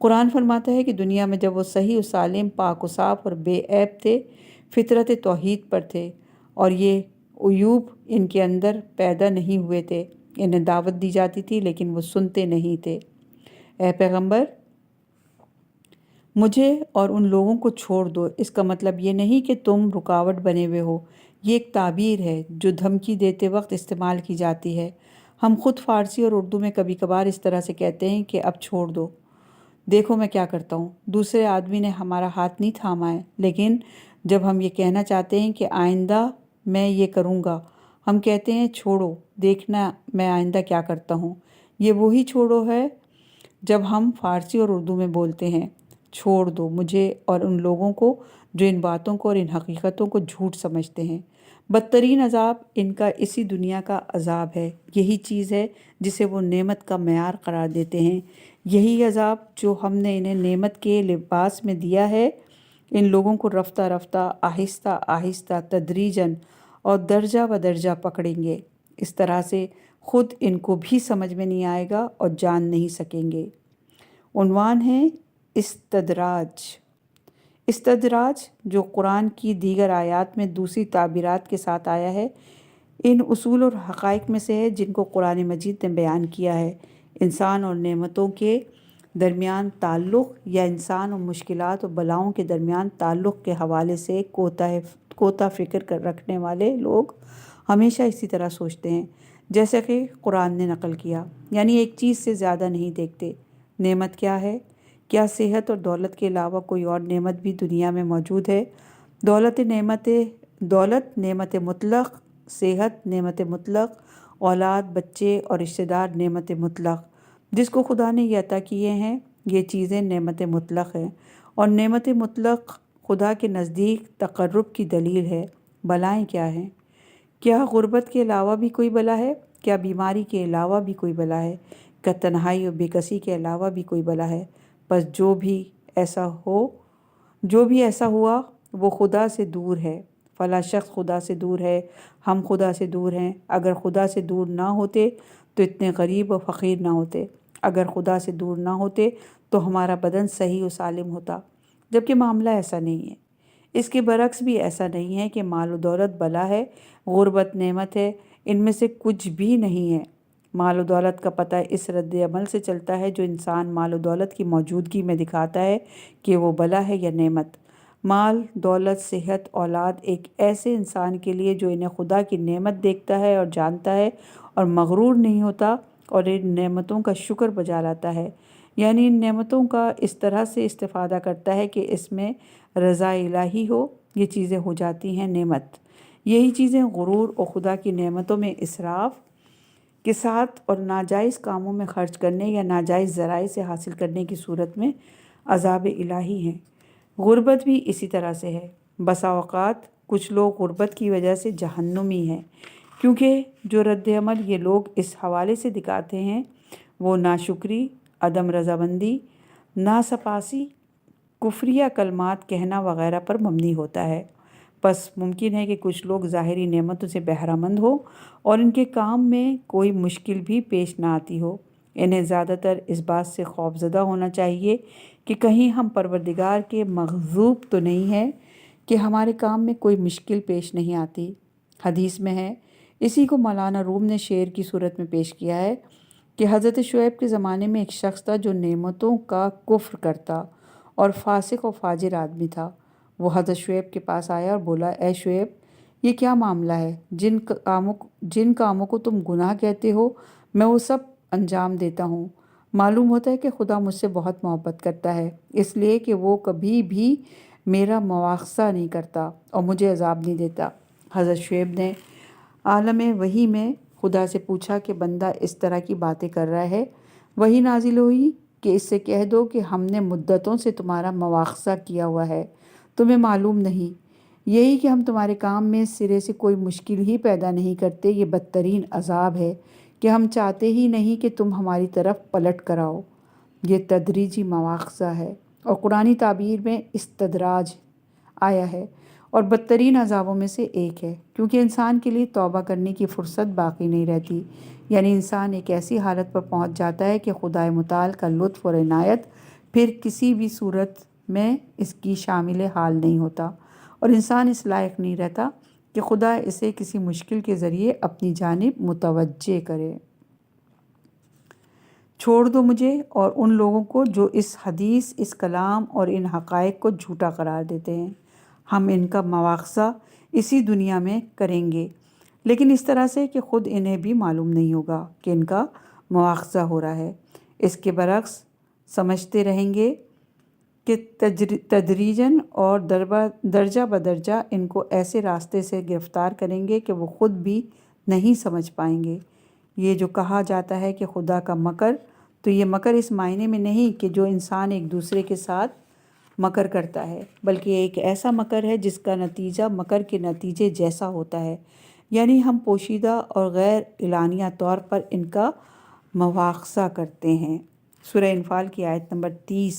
قرآن فرماتا ہے کہ دنیا میں جب وہ صحیح و سالم، پاک و صاف اور بے عیب تھے، فطرت توحید پر تھے اور یہ عیوب ان کے اندر پیدا نہیں ہوئے تھے، انہیں دعوت دی جاتی تھی لیکن وہ سنتے نہیں تھے۔ اے پیغمبر، مجھے اور ان لوگوں کو چھوڑ دو۔ اس کا مطلب یہ نہیں کہ تم رکاوٹ بنے ہوئے ہو، یہ ایک تعبیر ہے جو دھمکی دیتے وقت استعمال کی جاتی ہے۔ ہم خود فارسی اور اردو میں کبھی کبھار اس طرح سے کہتے ہیں کہ اب چھوڑ دو، دیکھو میں کیا کرتا ہوں۔ دوسرے آدمی نے ہمارا ہاتھ نہیں تھاما ہے، لیکن جب ہم یہ کہنا چاہتے ہیں کہ آئندہ میں یہ کروں گا، ہم کہتے ہیں چھوڑو، دیکھنا میں آئندہ کیا کرتا ہوں۔ یہ وہی چھوڑو ہے جب ہم فارسی اور اردو میں بولتے ہیں چھوڑ دو مجھے اور ان لوگوں کو جو ان باتوں کو اور ان حقیقتوں کو جھوٹ سمجھتے ہیں۔ بدترین عذاب ان کا اسی دنیا کا عذاب ہے۔ یہی چیز ہے جسے وہ نعمت کا معیار قرار دیتے ہیں۔ یہی عذاب جو ہم نے انہیں نعمت کے لباس میں دیا ہے، ان لوگوں کو رفتہ رفتہ، آہستہ آہستہ، تدریجاً اور درجہ بدرجہ پکڑیں گے۔ اس طرح سے خود ان کو بھی سمجھ میں نہیں آئے گا اور جان نہیں سکیں گے۔ عنوان ہے استدراج۔ استدراج جو قرآن کی دیگر آیات میں دوسری تعبیرات کے ساتھ آیا ہے، ان اصول اور حقائق میں سے ہے جن کو قرآن مجید نے بیان کیا ہے۔ انسان اور نعمتوں کے درمیان تعلق یا انسان اور مشکلات اور بلاؤں کے درمیان تعلق کے حوالے سے کوتا فکر رکھنے والے لوگ ہمیشہ اسی طرح سوچتے ہیں جیسا کہ قرآن نے نقل کیا، یعنی ایک چیز سے زیادہ نہیں دیکھتے۔ نعمت کیا ہے؟ کیا صحت اور دولت کے علاوہ کوئی اور نعمت بھی دنیا میں موجود ہے؟ دولت نعمت مطلق، صحت نعمت مطلق، اولاد، بچے اور رشتہ دار نعمت مطلق۔ جس کو خدا نے یہ عطا کیے ہیں یہ چیزیں نعمت مطلق ہیں، اور نعمت مطلق خدا کے نزدیک تقرب کی دلیل ہے۔ بلائیں کیا ہیں؟ کیا غربت کے علاوہ بھی کوئی بلا ہے؟ کیا بیماری کے علاوہ بھی کوئی بلا ہے؟ کیا تنہائی اور بے کسی کے علاوہ بھی کوئی بلا ہے؟ بس جو بھی ایسا ہوا وہ خدا سے دور ہے۔ فلاں شخص خدا سے دور ہے، ہم خدا سے دور ہیں۔ اگر خدا سے دور نہ ہوتے تو اتنے غریب اور فقیر نہ ہوتے۔ اگر خدا سے دور نہ ہوتے تو ہمارا بدن صحیح و سالم ہوتا، جبکہ معاملہ ایسا نہیں ہے۔ اس کے برعکس بھی ایسا نہیں ہے کہ مال و دولت بلا ہے، غربت نعمت ہے، ان میں سے کچھ بھی نہیں ہے۔ مال و دولت کا پتہ اس رد عمل سے چلتا ہے جو انسان مال و دولت کی موجودگی میں دکھاتا ہے کہ وہ بلا ہے یا نعمت۔ مال، دولت، صحت، اولاد ایک ایسے انسان کے لیے جو انہیں خدا کی نعمت دیکھتا ہے اور جانتا ہے اور مغرور نہیں ہوتا اور ان نعمتوں کا شکر بجا لاتا ہے، یعنی ان نعمتوں کا اس طرح سے استفادہ کرتا ہے کہ اس میں رضا الہی ہو، یہ چیزیں ہو جاتی ہیں نعمت۔ یہی چیزیں غرور اور خدا کی نعمتوں میں اسراف کے ساتھ اور ناجائز کاموں میں خرچ کرنے یا ناجائز ذرائع سے حاصل کرنے کی صورت میں عذاب الہی ہیں۔ غربت بھی اسی طرح سے ہے۔ بسا اوقات کچھ لوگ غربت کی وجہ سے جہنمی ہیں، کیونکہ جو رد عمل یہ لوگ اس حوالے سے دکھاتے ہیں وہ ناشکری، عدم رضامندی، ناسپاسی، کفریہ کلمات کہنا وغیرہ پر مبنی ہوتا ہے۔ بس ممکن ہے کہ کچھ لوگ ظاہری نعمتوں سے بہرہ مند ہو اور ان کے کام میں کوئی مشکل بھی پیش نہ آتی ہو۔ انہیں زیادہ تر اس بات سے خوف زدہ ہونا چاہیے کہ کہیں ہم پروردگار کے مغضوب تو نہیں ہیں کہ ہمارے کام میں کوئی مشکل پیش نہیں آتی۔ حدیث میں ہے، اسی کو مولانا روم نے شعر کی صورت میں پیش کیا ہے کہ حضرت شعیب کے زمانے میں ایک شخص تھا جو نعمتوں کا کفر کرتا اور فاسق و فاجر آدمی تھا۔ وہ حضرت شعیب کے پاس آیا اور بولا، اے شعیب، یہ کیا معاملہ ہے؟ جن کاموں کو تم گناہ کہتے ہو میں وہ سب انجام دیتا ہوں۔ معلوم ہوتا ہے کہ خدا مجھ سے بہت محبت کرتا ہے، اس لیے کہ وہ کبھی بھی میرا مواخذہ نہیں کرتا اور مجھے عذاب نہیں دیتا۔ حضرت شعیب نے عالم وحی میں خدا سے پوچھا کہ بندہ اس طرح کی باتیں کر رہا ہے۔ وحی نازل ہوئی کہ اس سے کہہ دو کہ ہم نے مدتوں سے تمہارا مواخذہ کیا ہوا ہے، تمہیں معلوم نہیں، یہی کہ ہم تمہارے کام میں سرے سے کوئی مشکل ہی پیدا نہیں کرتے۔ یہ بدترین عذاب ہے کہ ہم چاہتے ہی نہیں کہ تم ہماری طرف پلٹ کر آؤ۔ یہ تدریجی مواخذہ ہے، اور قرآنی تعبیر میں استدراج آیا ہے، اور بدترین عذابوں میں سے ایک ہے، کیونکہ انسان کے لیے توبہ کرنے کی فرصت باقی نہیں رہتی، یعنی انسان ایک ایسی حالت پر پہنچ جاتا ہے کہ خدائے متعال کا لطف اور عنایت پھر کسی بھی صورت میں اس کی شامل حال نہیں ہوتا، اور انسان اس لائق نہیں رہتا کہ خدا اسے کسی مشکل کے ذریعے اپنی جانب متوجہ کرے۔ چھوڑ دو مجھے اور ان لوگوں کو جو اس حدیث، اس کلام اور ان حقائق کو جھوٹا قرار دیتے ہیں۔ ہم ان کا مواخذہ اسی دنیا میں کریں گے، لیکن اس طرح سے کہ خود انہیں بھی معلوم نہیں ہوگا کہ ان کا مواخذہ ہو رہا ہے۔ اس کے برعکس سمجھتے رہیں گے کہ تدریجاً اور درجہ بدرجہ ان کو ایسے راستے سے گرفتار کریں گے کہ وہ خود بھی نہیں سمجھ پائیں گے۔ یہ جو کہا جاتا ہے کہ خدا کا مکر، تو یہ مکر اس معنی میں نہیں کہ جو انسان ایک دوسرے کے ساتھ مکر کرتا ہے، بلکہ ایک ایسا مکر ہے جس کا نتیجہ مکر کے نتیجے جیسا ہوتا ہے، یعنی ہم پوشیدہ اور غیر اعلانیہ طور پر ان کا مواخذہ کرتے ہیں۔ سورہ انفال کی آیت نمبر 30،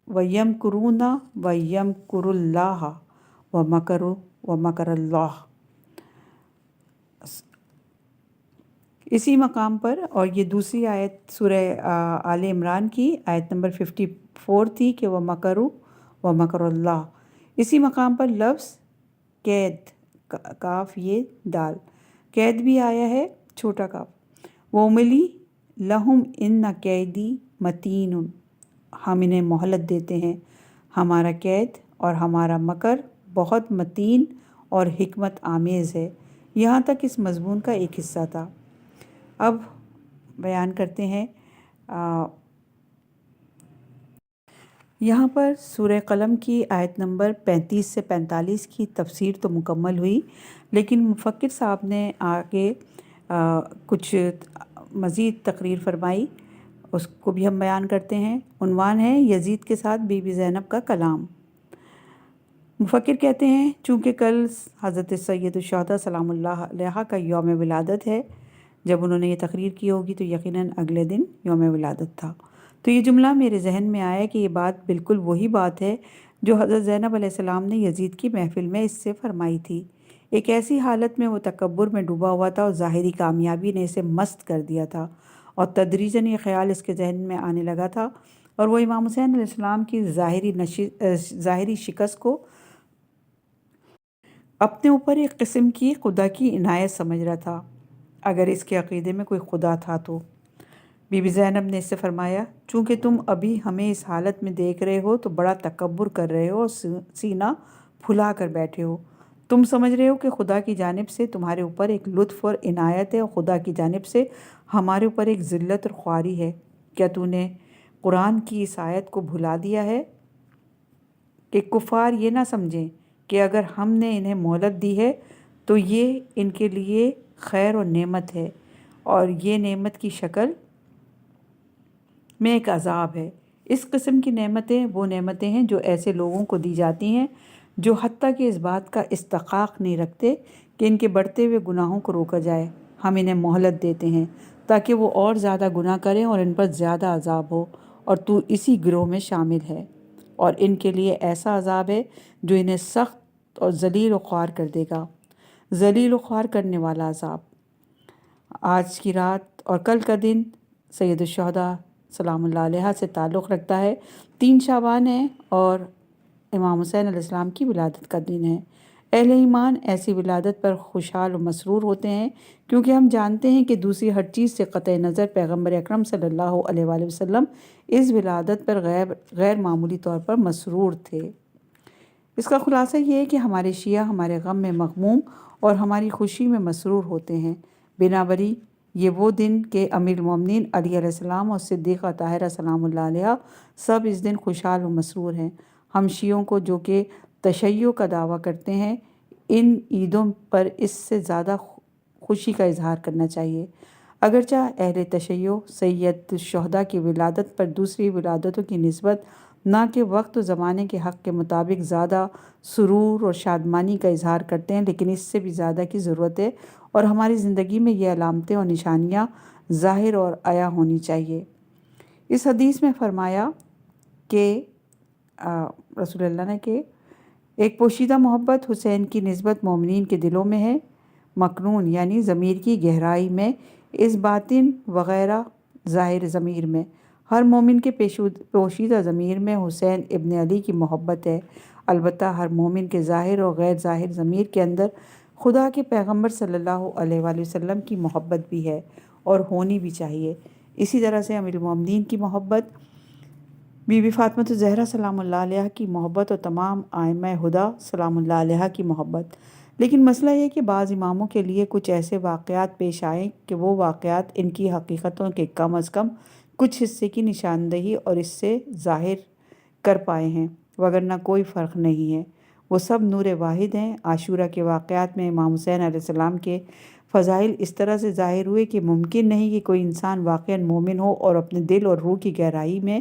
وَيَمْكُرُونَ وَيَمْكُرُ اللَّهُ وَمَكَرَ اللَّهُ۔ اسی مقام پر، اور یہ دوسری آیت سورہ آل عمران کی آیت نمبر 54 تھی کہ وَمَكَرُوا وَمَكَرَ اللَّهُ، اسی مقام پر لفظ قید، کاف یہ دال، قید بھی آیا ہے چھوٹا کاف۔ وَأُمْلِي لَهُمْ إِنَّ كَيْدِي مَتِينٌ، ہم انہیں مہلت دیتے ہیں، ہمارا قید اور ہمارا مکر بہت متین اور حکمت آمیز ہے۔ یہاں تک اس مضمون کا ایک حصہ تھا۔ اب بیان کرتے ہیں، یہاں پر سورہ قلم کی آیت نمبر 35 سے 45 کی تفسیر تو مکمل ہوئی، لیکن مفکر صاحب نے آگے کچھ مزید تقریر فرمائی، اس کو بھی ہم بیان کرتے ہیں۔ عنوان ہے یزید کے ساتھ بی بی زینب کا کلام۔ مفکر کہتے ہیں، چونکہ کل حضرت سید الشہداء سلام اللہ علیہ کا یوم ولادت ہے، جب انہوں نے یہ تقریر کی ہوگی تو یقیناً اگلے دن یوم ولادت تھا، تو یہ جملہ میرے ذہن میں آیا کہ یہ بات بالکل وہی بات ہے جو حضرت زینب علیہ السلام نے یزید کی محفل میں اس سے فرمائی تھی۔ ایک ایسی حالت میں وہ تکبر میں ڈوبا ہوا تھا اور ظاہری کامیابی نے اسے مست کر دیا تھا، اور تدریجاً یہ خیال اس کے ذہن میں آنے لگا تھا، اور وہ امام حسین علیہ السلام کی ظاہری شکست کو اپنے اوپر ایک قسم کی خدا کی عنایت سمجھ رہا تھا، اگر اس کے عقیدے میں کوئی خدا تھا تو۔ بی بی زینب نے اس سے فرمایا، چونکہ تم ابھی ہمیں اس حالت میں دیکھ رہے ہو تو بڑا تکبر کر رہے ہو اور سینہ پھلا کر بیٹھے ہو۔ تم سمجھ رہے ہو کہ خدا کی جانب سے تمہارے اوپر ایک لطف اور عنایت ہے، اور خدا کی جانب سے ہمارے اوپر ایک ذلت اور خواری ہے۔ کیا تو نے قرآن کی اس آیت کو بھلا دیا ہے کہ کفار یہ نہ سمجھیں کہ اگر ہم نے انہیں مہلت دی ہے تو یہ ان کے لیے خیر اور نعمت ہے، اور یہ نعمت کی شکل میں ایک عذاب ہے۔ اس قسم کی نعمتیں وہ نعمتیں ہیں جو ایسے لوگوں کو دی جاتی ہیں جو حتیٰ کہ اس بات کا استحقاق نہیں رکھتے کہ ان کے بڑھتے ہوئے گناہوں کو روکا جائے۔ ہم انہیں مہلت دیتے ہیں تاکہ وہ اور زیادہ گناہ کریں اور ان پر زیادہ عذاب ہو، اور تو اسی گروہ میں شامل ہے، اور ان کے لیے ایسا عذاب ہے جو انہیں سخت اور ذلیل و خوار کر دے گا، ذلیل و خوار کرنے والا عذاب۔ آج کی رات اور کل کا دن سید الشہداء سلام اللہ علیہ سے تعلق رکھتا ہے۔ 3 شعبان ہے اور امام حسین علیہ السلام کی ولادت کا دن ہے۔ اہل ایمان ایسی ولادت پر خوشحال و مسرور ہوتے ہیں، کیونکہ ہم جانتے ہیں کہ دوسری ہر چیز سے قطع نظر پیغمبر اکرم صلی اللہ علیہ وآلہ وسلم اس ولادت پر غیر معمولی طور پر مسرور تھے۔ اس کا خلاصہ یہ ہے کہ ہمارے شیعہ ہمارے غم میں مغموم اور ہماری خوشی میں مسرور ہوتے ہیں۔ بنابری یہ وہ دن کہ امیر المومنین علی علیہ السلام اور صدیقہ طاہرہ سلام اللہ علیہ سب اس دن خوشحال و مسرور ہیں۔ ہم شیعوں کو جو کہ تشیع کا دعویٰ کرتے ہیں، ان عیدوں پر اس سے زیادہ خوشی کا اظہار کرنا چاہیے۔ اگرچہ اہل تشیع سید الشہداء کی ولادت پر دوسری ولادتوں کی نسبت نہ کہ وقت و زمانے کے حق کے مطابق زیادہ سرور اور شادمانی کا اظہار کرتے ہیں، لیکن اس سے بھی زیادہ کی ضرورت ہے، اور ہماری زندگی میں یہ علامتیں اور نشانیاں ظاہر اور عیاں ہونی چاہیے۔ اس حدیث میں فرمایا کہ رسول اللہ نے کہ ایک پوشیدہ محبت حسین کی نسبت مومنین کے دلوں میں ہے، مکنون یعنی ضمیر کی گہرائی میں، اس باطن وغیرہ ظاہر ضمیر میں۔ ہر مومن کے پوشیدہ ضمیر میں حسین ابن علی کی محبت ہے، البتہ ہر مومن کے ظاہر اور غیر ظاہر ضمیر کے اندر خدا کے پیغمبر صلی اللہ علیہ وآلہ وسلم کی محبت بھی ہے اور ہونی بھی چاہیے۔ اسی طرح سے امیر المومنین کی محبت، بی بی فاطمہ الزہرا سلام اللہ علیہ کی محبت اور تمام ائمہ ہدیٰ سلام اللہ علیہ کی محبت۔ لیکن مسئلہ یہ کہ بعض اماموں کے لیے کچھ ایسے واقعات پیش آئیں کہ وہ واقعات ان کی حقیقتوں کے کم از کم کچھ حصے کی نشاندہی اور اس سے ظاہر کر پائے ہیں، وگرنہ کوئی فرق نہیں ہے، وہ سب نور واحد ہیں۔ عاشورہ کے واقعات میں امام حسین علیہ السلام کے فضائل اس طرح سے ظاہر ہوئے کہ ممکن نہیں کہ کوئی انسان واقعاً مومن ہو اور اپنے دل اور روح کی گہرائی میں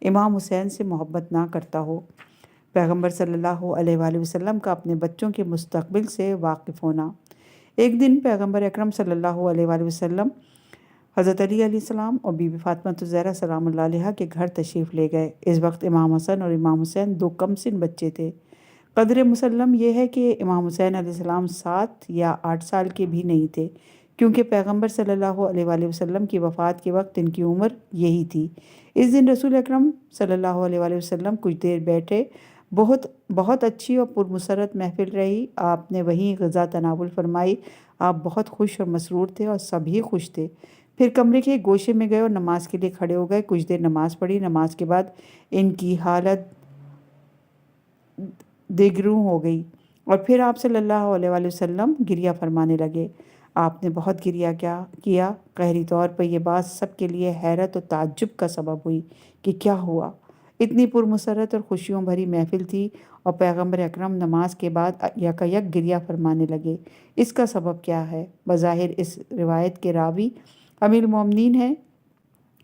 امام حسین سے محبت نہ کرتا ہو۔ پیغمبر صلی اللہ علیہ وآلہ وسلم کا اپنے بچوں کے مستقبل سے واقف ہونا۔ ایک دن پیغمبر اکرم صلی اللہ علیہ وآلہ وسلم حضرت علی علیہ السلام اور بی بی فاطمہ الزہرا سلام اللہ علیہ کے گھر تشریف لے گئے۔ اس وقت امام حسن اور امام حسین دو کم سن بچے تھے۔ قدر مسلم یہ ہے کہ امام حسین علیہ السلام 7 یا 8 سال کے بھی نہیں تھے، کیونکہ پیغمبر صلی اللہ علیہ وآلہ وسلم کی وفات کے وقت ان کی عمر یہی تھی۔ اس دن رسول اکرم صلی اللہ علیہ وآلہ وسلم کچھ دیر بیٹھے، بہت اچھی اور پرمسرت محفل رہی۔ آپ نے وہیں غذا تناول فرمائی۔ آپ بہت خوش اور مسرور تھے اور سبھی خوش تھے۔ پھر کمرے کے ایک گوشے میں گئے اور نماز کے لیے کھڑے ہو گئے۔ کچھ دیر نماز پڑھی۔ نماز کے بعد ان کی حالت دگروں ہو گئی اور پھر آپ صلی اللہ علیہ وآلہ وسلم گریہ فرمانے لگے۔ آپ نے بہت گریہ کیا۔ قہری طور پر یہ بات سب کے لیے حیرت اور تعجب کا سبب ہوئی کہ کیا ہوا۔ اتنی پرمسرت اور خوشیوں بھری محفل تھی اور پیغمبر اکرم نماز کے بعد یکایک گریہ فرمانے لگے۔ اس کا سبب کیا ہے؟ بظاہر اس روایت کے راوی امیر المومنین ہے۔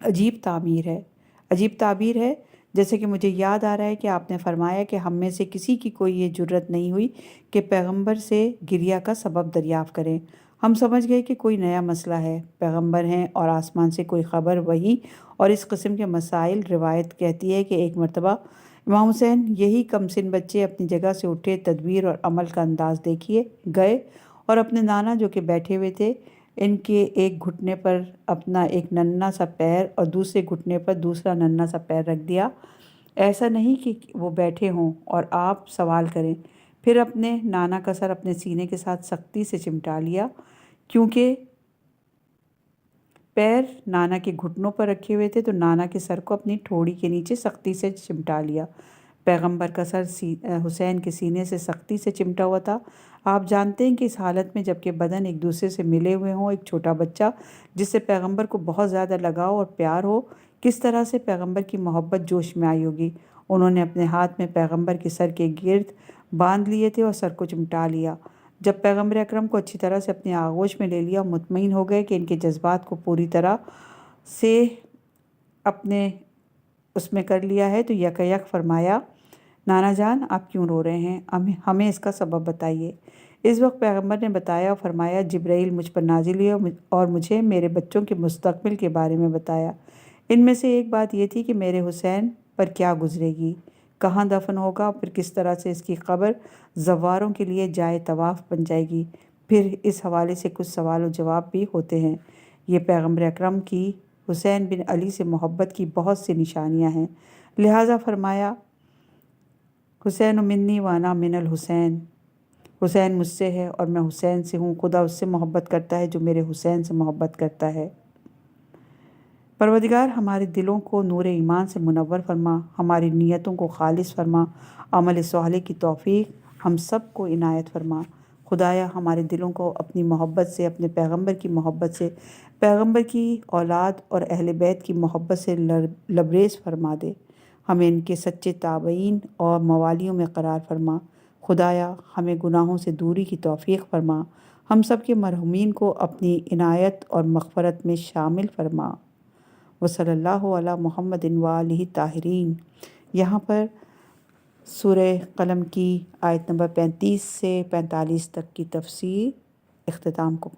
عجیب تعبیر ہے، جیسے کہ مجھے یاد آ رہا ہے کہ آپ نے فرمایا کہ ہم میں سے کسی کی کوئی یہ جرت نہیں ہوئی کہ پیغمبر سے گریہ کا سبب دریافت کریں۔ ہم سمجھ گئے کہ کوئی نیا مسئلہ ہے، پیغمبر ہیں اور آسمان سے کوئی خبر وحی اور اس قسم کے مسائل۔ روایت کہتی ہے کہ ایک مرتبہ امام حسین یہی کم سن بچے اپنی جگہ سے اٹھے، تدبیر اور عمل کا انداز دیکھیے، گئے اور اپنے نانا جو کہ بیٹھے ہوئے تھے، ان کے ایک گھٹنے پر اپنا ایک ننھا سا پیر اور دوسرے گھٹنے پر دوسرا ننھا سا پیر رکھ دیا۔ ایسا نہیں کہ وہ بیٹھے ہوں اور آپ سوال کریں۔ پھر اپنے نانا کا سر اپنے سینے کے ساتھ سختی سے چمٹا لیا، کیونکہ پیر نانا کے گھٹنوں پر رکھے ہوئے تھے تو نانا کے سر کو اپنی ٹھوڑی کے نیچے سختی سے چمٹا لیا۔ پیغمبر کا سر حسین کے سینے سے سختی سے چمٹا ہوا تھا۔ آپ جانتے ہیں کہ اس حالت میں جبکہ بدن ایک دوسرے سے ملے ہوئے ہوں، ایک چھوٹا بچہ جس سے پیغمبر کو بہت زیادہ لگاؤ اور پیار ہو، کس طرح سے پیغمبر کی محبت جوش میں آئی ہوگی۔ انہوں نے اپنے ہاتھ میں پیغمبر کے سر کے گرد باندھ لیے تھے اور سر کو چمٹا لیا۔ جب پیغمبر اکرم کو اچھی طرح سے اپنی آغوش میں لے لیا اور مطمئن ہو گئے کہ ان کے جذبات کو پوری طرح سے اپنے اس میں کر لیا ہے تو یکایک فرمایا، نانا جان آپ کیوں رو رہے ہیں؟ ہمیں اس کا سبب بتائیے۔ اس وقت پیغمبر نے بتایا اور فرمایا، جبرائیل مجھ پر نازل ہوئے اور مجھے میرے بچوں کے مستقبل کے بارے میں بتایا۔ ان میں سے ایک بات یہ تھی کہ میرے حسین پر کیا گزرے گی، کہاں دفن ہوگا، پھر کس طرح سے اس کی قبر زواروں کے لیے جائے طواف بن جائے گی۔ پھر اس حوالے سے کچھ سوال و جواب بھی ہوتے ہیں۔ یہ پیغمبر اکرم کی حسین بن علی سے محبت کی بہت سی نشانیاں ہیں۔ لہٰذا فرمایا، حسین منی وانا من الحسین، حسین مجھ سے ہے اور میں حسین سے ہوں۔ خدا اس سے محبت کرتا ہے جو میرے حسین سے محبت کرتا ہے۔ پروردگار ہمارے دلوں کو نور ایمان سے منور فرما، ہماری نیتوں کو خالص فرما، عمل صالح کی توفیق ہم سب کو عنایت فرما۔ خدایا ہمارے دلوں کو اپنی محبت سے، اپنے پیغمبر کی محبت سے، پیغمبر کی اولاد اور اہل بیت کی محبت سے لبریز فرما دے۔ ہمیں ان کے سچے تابعین اور موالیوں میں قرار فرما۔ خدایا ہمیں گناہوں سے دوری کی توفیق فرما، ہم سب کے مرحومین کو اپنی عنایت اور مغفرت میں شامل فرما۔ وصلی اللہ علی محمد وآلہ طاہرین۔ یہاں پر سورہ قلم کی آیت نمبر 35 سے 45 تک کی تفسیر اختتام کو